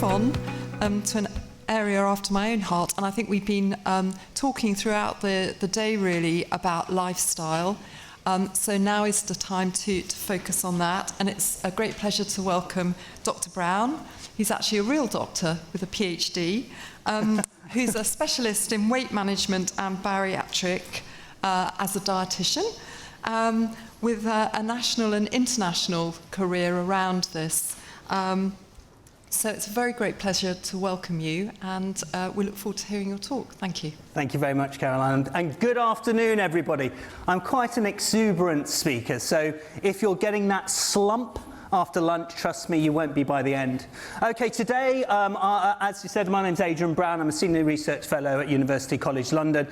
move on to an area after my own heart, and I think we've been talking throughout the day really about lifestyle. So now is the time to focus on that, and it's a great pleasure to welcome Dr. Brown. He's actually a real doctor with a PhD, who's a specialist in weight management and bariatric as a dietitian, with a national and international career around this. So it's a very great pleasure to welcome you, and we look forward to hearing your talk. Thank you. Thank you very much, Caroline, and good afternoon, everybody. I'm quite an exuberant speaker, so if you're getting that slump after lunch, trust me, you won't be by the end. Okay, today, as you said, my name's Adrian Brown. I'm a Senior Research Fellow at University College London,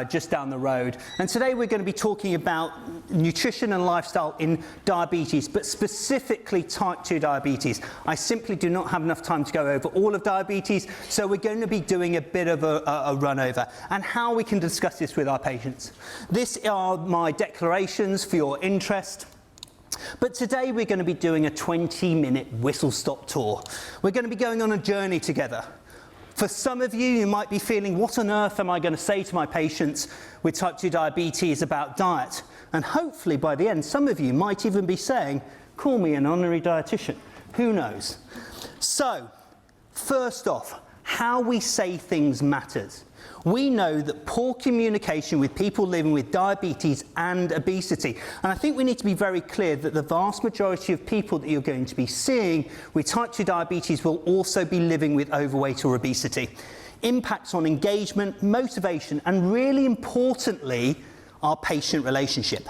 just down the road. And today we're going to be talking about nutrition and lifestyle in diabetes, but specifically type 2 diabetes. I simply do not have enough time to go over all of diabetes, so we're going to be doing a bit of a run over and how we can discuss this with our patients. These are my declarations for your interest. But today we're going to be doing a 20-minute whistle-stop tour. We're going to be going on a journey together. For some of you, you might be feeling, what on earth am I going to say to my patients with type 2 diabetes about diet? And hopefully by the end, some of you might even be saying, call me an honorary dietitian. Who knows? So, first off, how we say things matters. We know that poor communication with people living with diabetes and obesity, and I think we need to be very clear that the vast majority of people that you're going to be seeing with type 2 diabetes will also be living with overweight or obesity. Impacts on engagement, motivation, and really importantly, our patient relationship.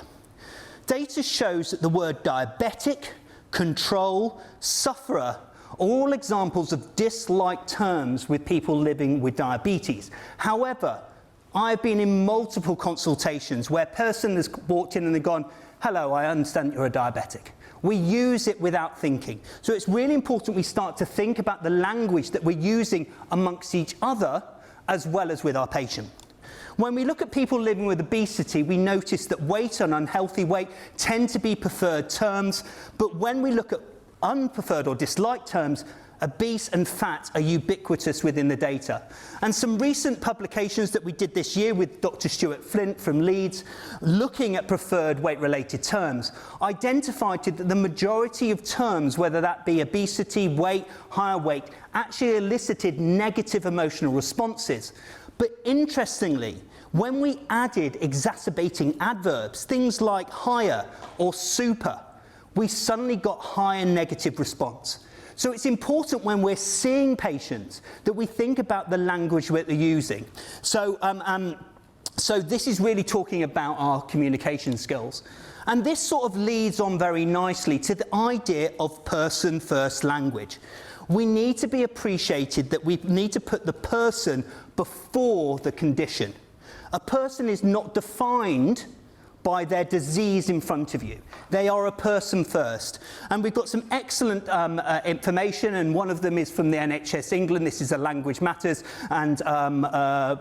Data shows that the word diabetic, control, sufferer, all examples of disliked terms with people living with diabetes. However, I've been in multiple consultations where a person has walked in and they've gone, hello, I understand you're a diabetic. We use it without thinking. So it's really important we start to think about the language that we're using amongst each other as well as with our patient. When we look at people living with obesity, we notice that weight and unhealthy weight tend to be preferred terms, but when we look at unpreferred or disliked terms, obese and fat are ubiquitous within the data. And some recent publications that we did this year with Dr. Stuart Flint from Leeds, looking at preferred weight-related terms, identified that the majority of terms, whether that be obesity, weight, higher weight, actually elicited negative emotional responses. But interestingly, when we added exacerbating adverbs, things like higher or super, we suddenly got higher negative response. So it's important when we're seeing patients that we think about the language that they're using. So this is really talking about our communication skills. And this sort of leads on very nicely to the idea of person-first language. We need to be appreciated that we need to put the person before the condition. A person is not defined by their disease in front of you. They are a person first. And we've got some excellent information, and one of them is from the NHS England. This is a Language Matters, and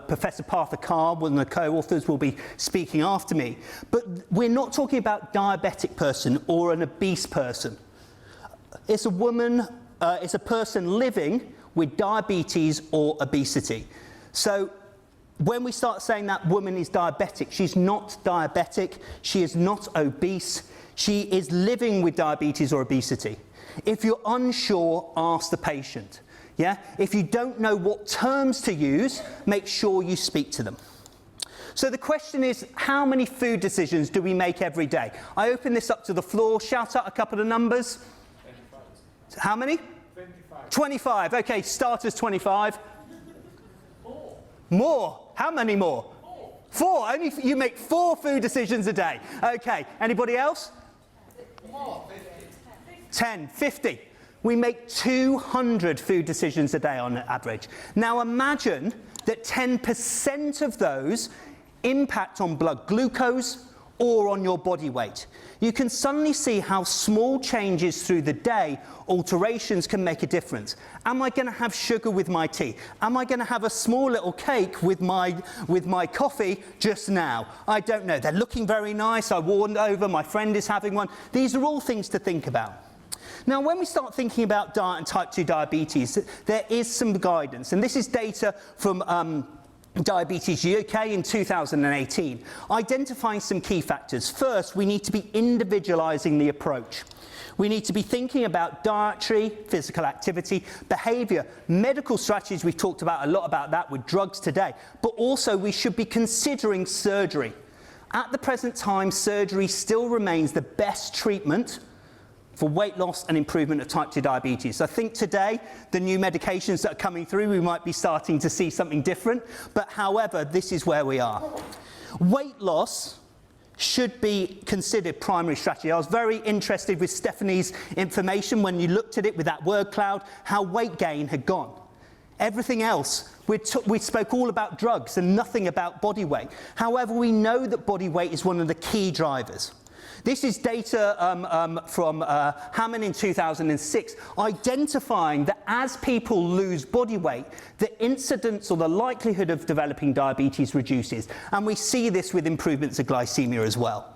Professor Partha Carr, one of the co-authors, will be speaking after me. But we're not talking about diabetic person or an obese person. It's a woman, it's a person living with diabetes or obesity. So when we start saying that woman is diabetic, she's not diabetic, she is not obese, she is living with diabetes or obesity. If you're unsure, ask the patient. Yeah? If you don't know what terms to use, make sure you speak to them. So the question is, how many food decisions do we make every day? I open this up to the floor, shout out a couple of numbers. 25. How many? 25. 25, okay, starters 25. More. How many more? 4. Only you make 4 food decisions a day. Okay. Anybody else? More. 10. 50. We make 200 food decisions a day on average. Now imagine that 10% of those impact on blood glucose or on your body weight. You can suddenly see how small changes through the day, alterations, can make a difference. Am I going to have sugar with my tea? Am I going to have a small little cake with my coffee just now? I don't know. They're looking very nice. I warned over. My friend is having one. These are all things to think about. Now, when we start thinking about diet and type 2 diabetes, there is some guidance, and this is data from Diabetes UK in 2018, identifying some key factors. First, we need to be individualising the approach. We need to be thinking about dietary, physical activity, behaviour, medical strategies. We've talked about a lot about that with drugs today, but also we should be considering surgery. At the present time, surgery still remains the best treatment for weight loss and improvement of type 2 diabetes. I think today, the new medications that are coming through, we might be starting to see something different, but however, this is where we are. Weight loss should be considered primary strategy. I was very interested with Stephanie's information when you looked at it with that word cloud, how weight gain had gone. Everything else, we spoke all about drugs and nothing about body weight. However, we know that body weight is one of the key drivers. This is data from Hammond in 2006, identifying that as people lose body weight, the incidence or the likelihood of developing diabetes reduces. And we see this with improvements of glycemia as well.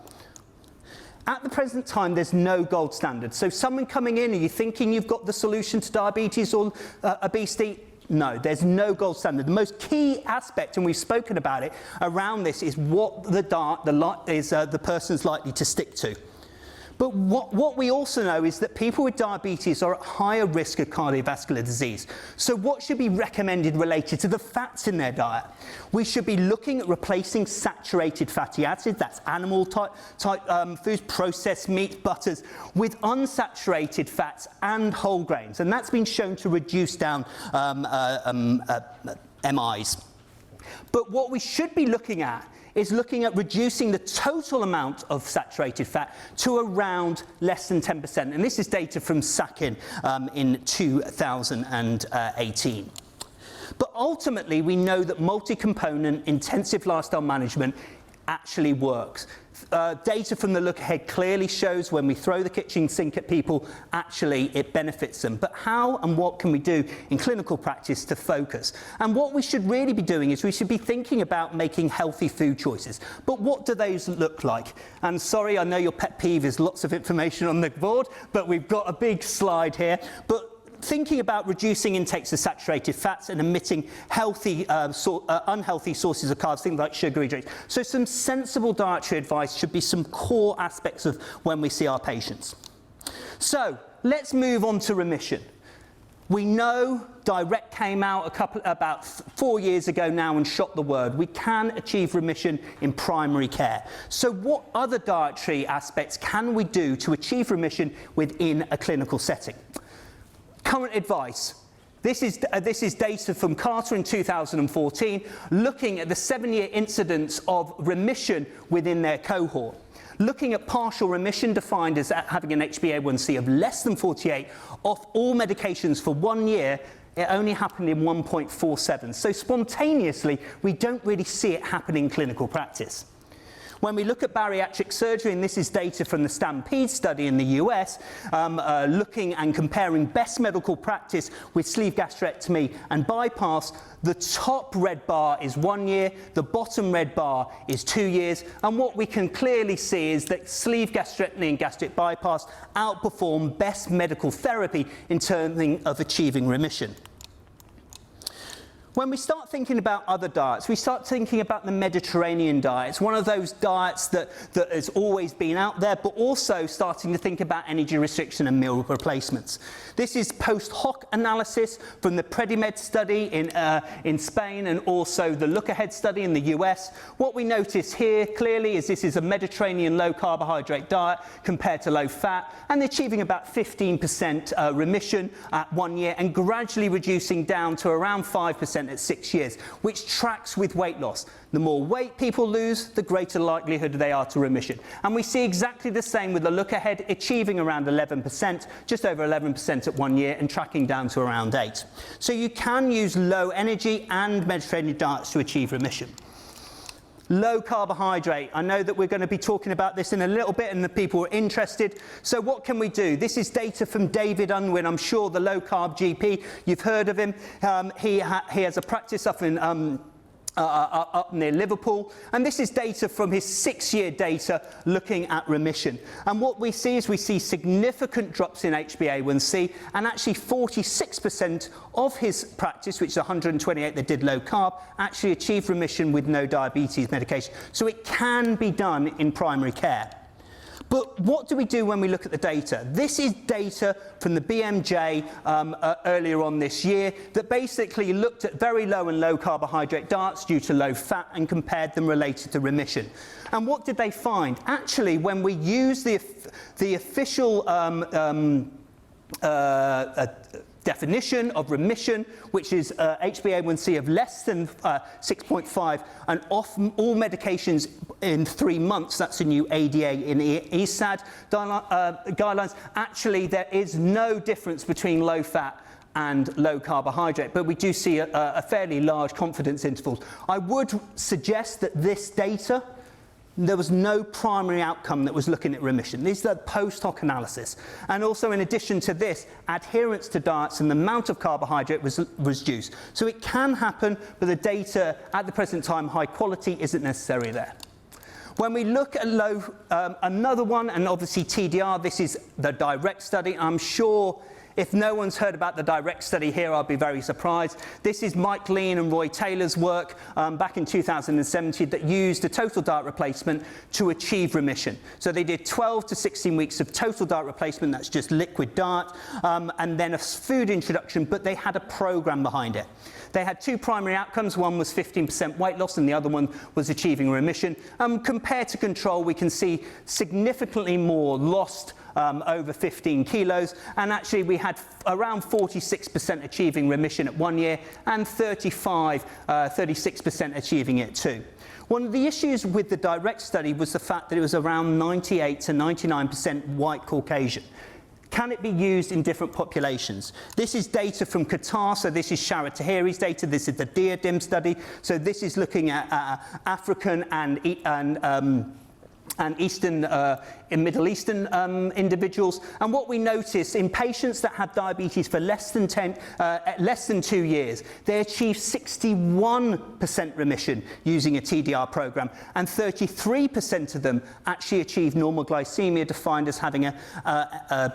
At the present time, there's no gold standard. So someone coming in, are you thinking you've got the solution to diabetes or obesity? No, there's no gold standard. The most key aspect, and we've spoken about it, around this is what the person's likely to stick to. But what we also know is that people with diabetes are at higher risk of cardiovascular disease. So what should be recommended related to the fats in their diet? We should be looking at replacing saturated fatty acids, that's animal type foods, processed meat, butters, with unsaturated fats and whole grains. And that's been shown to reduce down MIs. But what we should be looking at is looking at reducing the total amount of saturated fat to around less than 10%. And this is data from Sakin in 2018. But ultimately, we know that multi-component intensive lifestyle management actually works. Data from the look ahead clearly shows when we throw the kitchen sink at people, actually it benefits them. But how and what can we do in clinical practice to focus? And what we should really be doing is we should be thinking about making healthy food choices. But what do those look like? And sorry, I know your pet peeve is lots of information on the board, but we've got a big slide here. But thinking about reducing intakes of saturated fats and omitting unhealthy sources of carbs, things like sugary drinks. So some sensible dietary advice should be some core aspects of when we see our patients. So let's move on to remission. We know Direct came out about 4 years ago now and shot the word. We can achieve remission in primary care. So what other dietary aspects can we do to achieve remission within a clinical setting? Current advice. This is data from Carter in 2014, looking at the 7-year incidence of remission within their cohort. Looking at partial remission, defined as having an HbA1c of less than 48 off all medications for 1 year, it only happened in 1.47. So spontaneously, we don't really see it happen in clinical practice. When we look at bariatric surgery, and this is data from the Stampede study in the US, looking and comparing best medical practice with sleeve gastrectomy and bypass, the top red bar is 1 year, the bottom red bar is 2 years, and what we can clearly see is that sleeve gastrectomy and gastric bypass outperform best medical therapy in terms of achieving remission. When we start thinking about other diets, we start thinking about the Mediterranean diet. It's one of those diets that has always been out there, but also starting to think about energy restriction and meal replacements. This is post hoc analysis from the Predimed study in Spain and also the Look Ahead study in the US. What we notice here clearly is this is a Mediterranean low carbohydrate diet compared to low fat, and achieving about 15% remission at 1 year and gradually reducing down to around 5% at 6 years, which tracks with weight loss. The more weight people lose, the greater likelihood they are to remission. And we see exactly the same with the Look Ahead, achieving around 11%, just over 11% at 1 year and tracking down to around 8. So you can use low energy and Mediterranean diets to achieve remission. Low carbohydrate. I know that we're going to be talking about this in a little bit and the people are interested. So what can we do? This is data from David Unwin. I'm sure the low carb GP, you've heard of him. He has a practice up in up near Liverpool, and this is data from his 6-year data looking at remission. And what we see is we see significant drops in HbA1c, and actually 46% of his practice, which is 128 that did low carb, actually achieved remission with no diabetes medication. So it can be done in primary care. But what do we do when we look at the data? This is data from the BMJ earlier on this year that basically looked at very low and low carbohydrate diets due to low fat and compared them related to remission. And what did they find? Actually, when we use the official definition of remission, which is HbA1c of less than 6.5 and off all medications in 3 months, that's a new ADA in ESAD guidelines. Actually, there is no difference between low fat and low carbohydrate, but we do see a fairly large confidence interval. I would suggest that this data, there was no primary outcome that was looking at remission. These are post hoc analysis. And also, in addition to this, adherence to diets and the amount of carbohydrate was reduced. So it can happen, but the data at the present time, high quality, isn't necessarily there. When we look at low, another one, and obviously TDR, this is the direct study. I'm sure if no one's heard about the direct study here, I'll be very surprised. This is Mike Lean and Roy Taylor's work back in 2017 that used a total diet replacement to achieve remission. So they did 12 to 16 weeks of total diet replacement, that's just liquid diet, and then a food introduction, but they had a program behind it. They had 2 primary outcomes. One was 15% weight loss and the other one was achieving remission. Compared to control, we can see significantly more lost over 15 kilos, and actually we had around 46% achieving remission at 1 year and 36% achieving it too. One of the issues with the direct study was the fact that it was around 98 to 99% white Caucasian. Can it be used in different populations? This is data from Qatar, so this is Sharat Tahiri's data. This is the Dietary study. So this is looking at African and Eastern in Middle Eastern individuals. And what we notice in patients that had diabetes for less than 2 years, they achieved 61% remission using a TDR program, and 33% of them actually achieved normal glycemia, defined as having a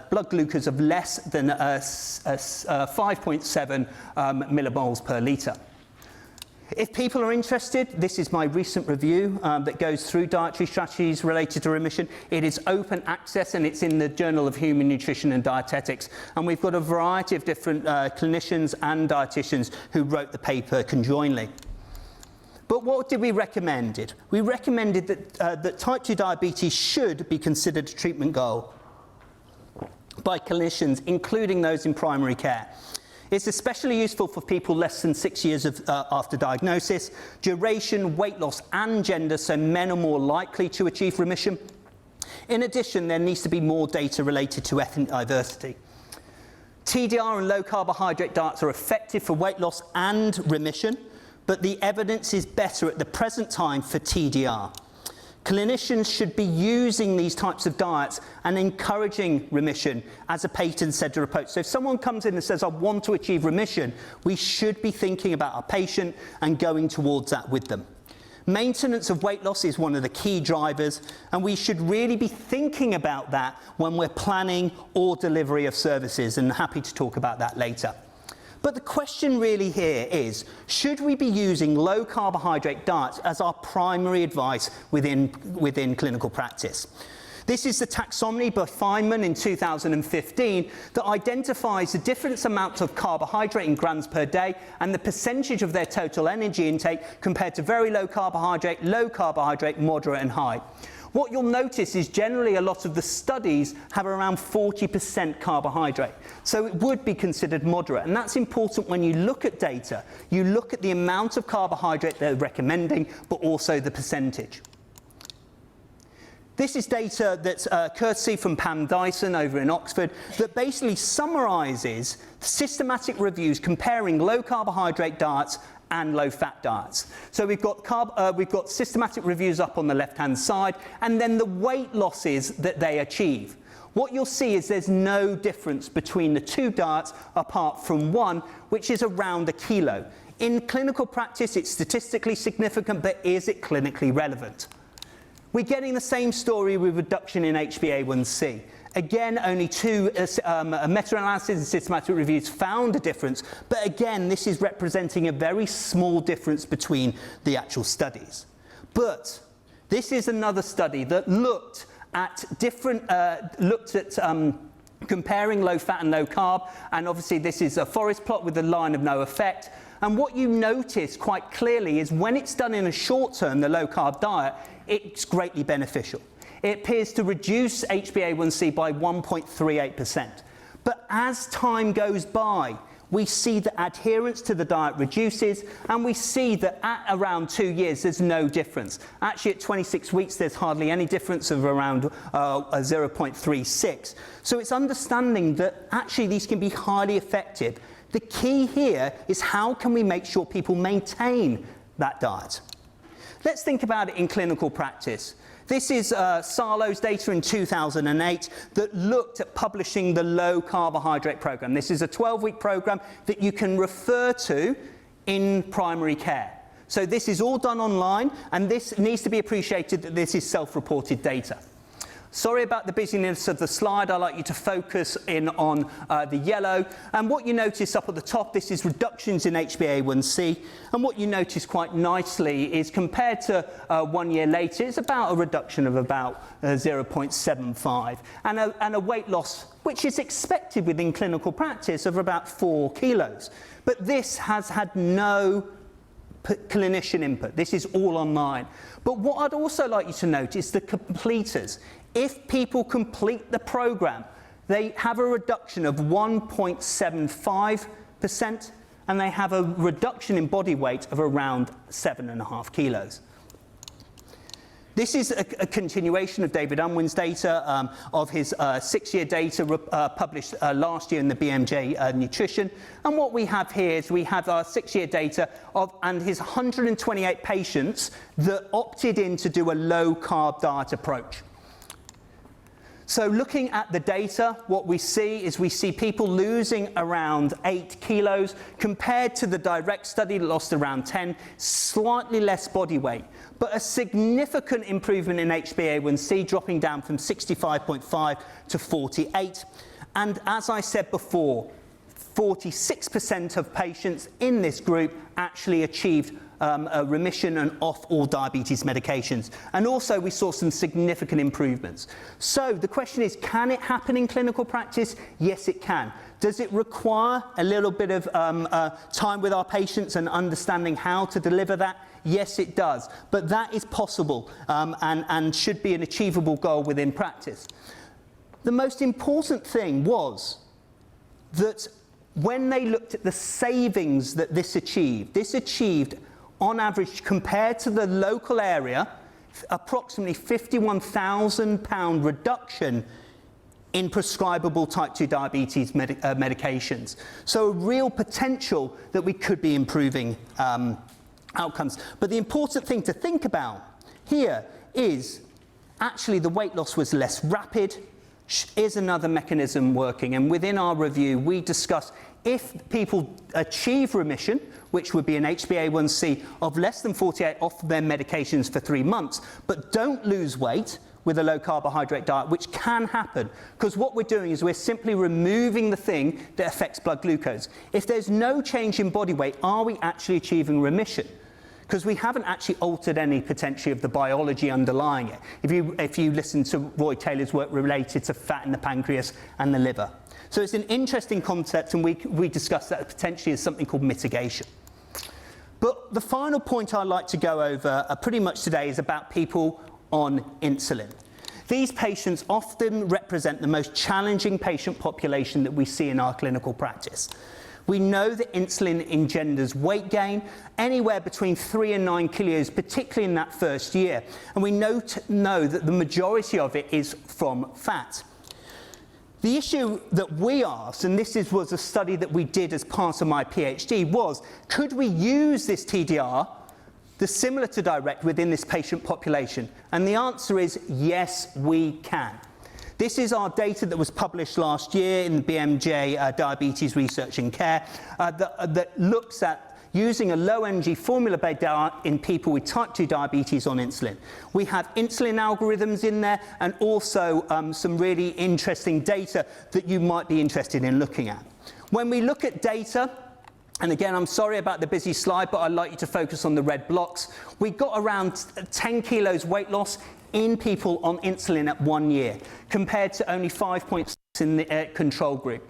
blood glucose of less than 5.7 millimoles per litre. If people are interested, this is my recent review that goes through dietary strategies related to remission. It is open access and it's in the Journal of Human Nutrition and Dietetics. And we've got a variety of different clinicians and dietitians who wrote the paper conjointly. But what did we recommend? We recommended that type 2 diabetes should be considered a treatment goal by clinicians, including those in primary care. It's especially useful for people less than 6 years after diagnosis. Duration, weight loss, and gender, so men are more likely to achieve remission. In addition, there needs to be more data related to ethnic diversity. TDR and low carbohydrate diets are effective for weight loss and remission, but the evidence is better at the present time for TDR. Clinicians should be using these types of diets and encouraging remission as a patient-centered approach. So if someone comes in and says, I want to achieve remission, we should be thinking about our patient and going towards that with them. Maintenance of weight loss is one of the key drivers, and we should really be thinking about that when we're planning or delivery of services, and happy to talk about that later. But the question really here is, should we be using low carbohydrate diets as our primary advice within clinical practice? This is the taxonomy by Feynman in 2015 that identifies the different amounts of carbohydrate in grams per day and the percentage of their total energy intake compared to very low carbohydrate, moderate and high. What you'll notice is generally a lot of the studies have around 40% carbohydrate. So it would be considered moderate. And that's important when you look at data. You look at the amount of carbohydrate they're recommending, but also the percentage. This is data that's courtesy from Pam Dyson over in Oxford that basically summarises systematic reviews comparing low carbohydrate diets and low-fat diets. So we've got systematic reviews up on the left-hand side, and then the weight losses that they achieve. What you'll see is there's no difference between the two diets apart from one, which is around 1 kilo. In clinical practice, it's statistically significant, but is it clinically relevant? We're getting the same story with reduction in HbA1c. Again, only two meta-analyses and systematic reviews found a difference, but again, this is representing a very small difference between the actual studies. But this is another study that looked at comparing low fat and low carb, and obviously this is a forest plot with a line of no effect. And what you notice quite clearly is when it's done in a short term, the low carb diet, it's greatly beneficial. It appears to reduce HbA1c by 1.38%. But as time goes by, we see that adherence to the diet reduces, and we see that at around 2 years, there's no difference. Actually, at 26 weeks, there's hardly any difference of around 0.36. So it's understanding that actually these can be highly effective. The key here is how can we make sure people maintain that diet? Let's think about it in clinical practice. This is Sarlo's data in 2008 that looked at publishing the low carbohydrate program. This is a 12-week program that you can refer to in primary care. So this is all done online, and this needs to be appreciated that this is self-reported data. Sorry about the busyness of the slide. I'd like you to focus in on the yellow. And what you notice up at the top, this is reductions in HbA1c. And what you notice quite nicely is compared to 1 year later, it's about a reduction of about 0.75. And a weight loss, which is expected within clinical practice, of about 4 kilos. But this has had no clinician input. This is all online. But what I'd also like you to note is the completers. If people complete the program, they have a reduction of 1.75%, and they have a reduction in body weight of around 7.5 kilos. This is a continuation of David Unwin's data, of his 6-year data published last year in the BMJ Nutrition. And what we have here is we have our 6-year data and his 128 patients that opted in to do a low-carb diet approach. So looking at the data, what we see is we see people losing around 8 kilos compared to the direct study that lost around 10, slightly less body weight, but a significant improvement in HbA1c, dropping down from 65.5 to 48. And as I said before, 46% of patients in this group actually achieved a remission and off all diabetes medications. And also we saw some significant improvements. So the question is, can it happen in clinical practice? Yes, it can. Does it require a little bit of time with our patients and understanding how to deliver that? Yes, it does. But that is possible and should be an achievable goal within practice. The most important thing was that when they looked at the savings that this achieved on average, compared to the local area, approximately £51,000 reduction in prescribable type 2 diabetes medications. So a real potential that we could be improving outcomes. But the important thing to think about here is actually the weight loss was less rapid. Is another mechanism working? And within our review, we discussed if people achieve remission, which would be an HbA1c of less than 48 off their medications for 3 months, but don't lose weight with a low carbohydrate diet, which can happen, because what we're doing is we're simply removing the thing that affects blood glucose. If there's no change in body weight, are we actually achieving remission? Because we haven't actually altered any potentially of the biology underlying it. If you listen to Roy Taylor's work related to fat in the pancreas and the liver. So it's an interesting concept, and we discussed that potentially as something called mitigation. But the final point I'd like to go over pretty much today is about people on insulin. These patients often represent the most challenging patient population that we see in our clinical practice. We know that insulin engenders weight gain, anywhere between 3 and 9 kilos, particularly in that first year. And we know that the majority of it is from fat. The issue that we asked, and this was a study that we did as part of my PhD, was could we use this TDR, the similar to direct, within this patient population? And the answer is yes, we can. This is our data that was published last year in the BMJ Diabetes Research and Care that looks at using a low-energy formula-based diet in people with type 2 diabetes on insulin. We have insulin algorithms in there and also some really interesting data that you might be interested in looking at. When we look at data, and again, I'm sorry about the busy slide, but I'd like you to focus on the red blocks. We got around 10 kilos weight loss in people on insulin at 1 year, compared to only 5.6 in the control group.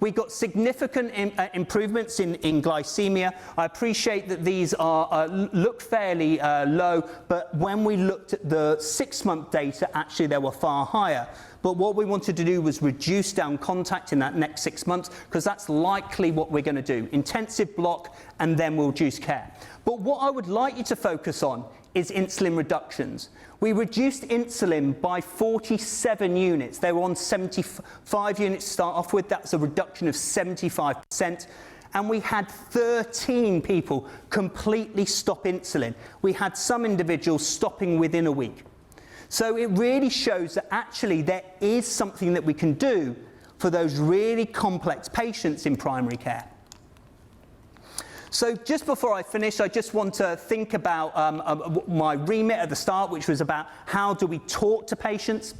We got significant improvements in glycemia. I appreciate that these look fairly low, but when we looked at the 6-month data, actually they were far higher. But what we wanted to do was reduce down contact in that next 6 months, because that's likely what we're going to do. Intensive block, and then we'll reduce care. But what I would like you to focus on is insulin reductions. We reduced insulin by 47 units. They were on 75 units to start off with. That's a reduction of 75%. And we had 13 people completely stop insulin. We had some individuals stopping within a week. So it really shows that actually there is something that we can do for those really complex patients in primary care. So just before I finish, I just want to think about my remit at the start, which was about how do we talk to patients.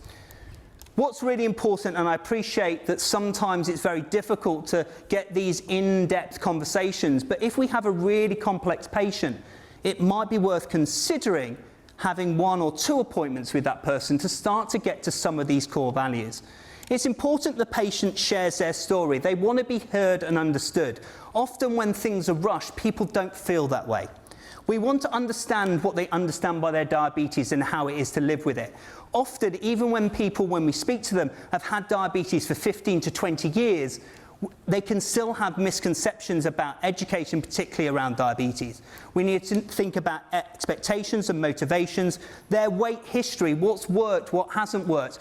What's really important, and I appreciate that sometimes it's very difficult to get these in-depth conversations, but if we have a really complex patient, it might be worth considering having 1 or 2 appointments with that person to start to get to some of these core values. It's important the patient shares their story. They want to be heard and understood. Often when things are rushed, people don't feel that way. We want to understand what they understand by their diabetes and how it is to live with it. Often, even when we speak to them, have had diabetes for 15 to 20 years, they can still have misconceptions about education, particularly around diabetes. We need to think about expectations and motivations, their weight history, what's worked, what hasn't worked.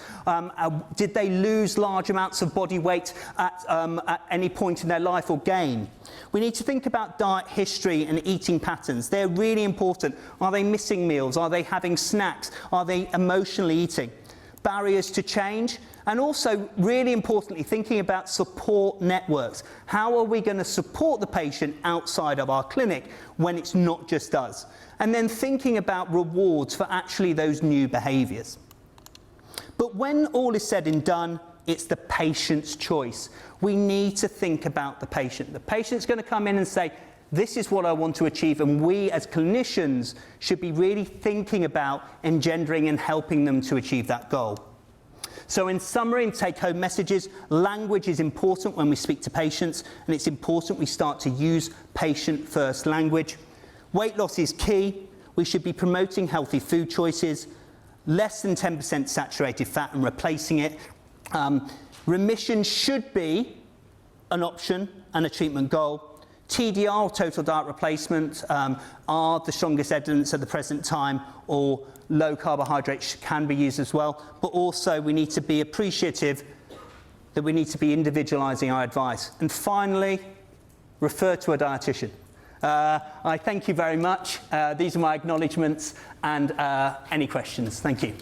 Did they lose large amounts of body weight at any point in their life or gain? We need to think about diet history and eating patterns. They're really important. Are they missing meals? Are they having snacks? Are they emotionally eating? Barriers to change. And also, really importantly, thinking about support networks. How are we going to support the patient outside of our clinic when it's not just us? And then thinking about rewards for actually those new behaviours. But when all is said and done, it's the patient's choice. We need to think about the patient. The patient's going to come in and say, this is what I want to achieve, and we as clinicians should be really thinking about engendering and helping them to achieve that goal. So in summary and take-home messages, language is important when we speak to patients, and it's important we start to use patient-first language. Weight loss is key. We should be promoting healthy food choices, less than 10% saturated fat and replacing it. Remission should be an option and a treatment goal. TDR, or total diet replacement, are the strongest evidence at the present time, or low carbohydrates can be used as well. But also we need to be appreciative that we need to be individualising our advice. And finally, refer to a dietitian. I thank you very much. These are my acknowledgements, and any questions. Thank you.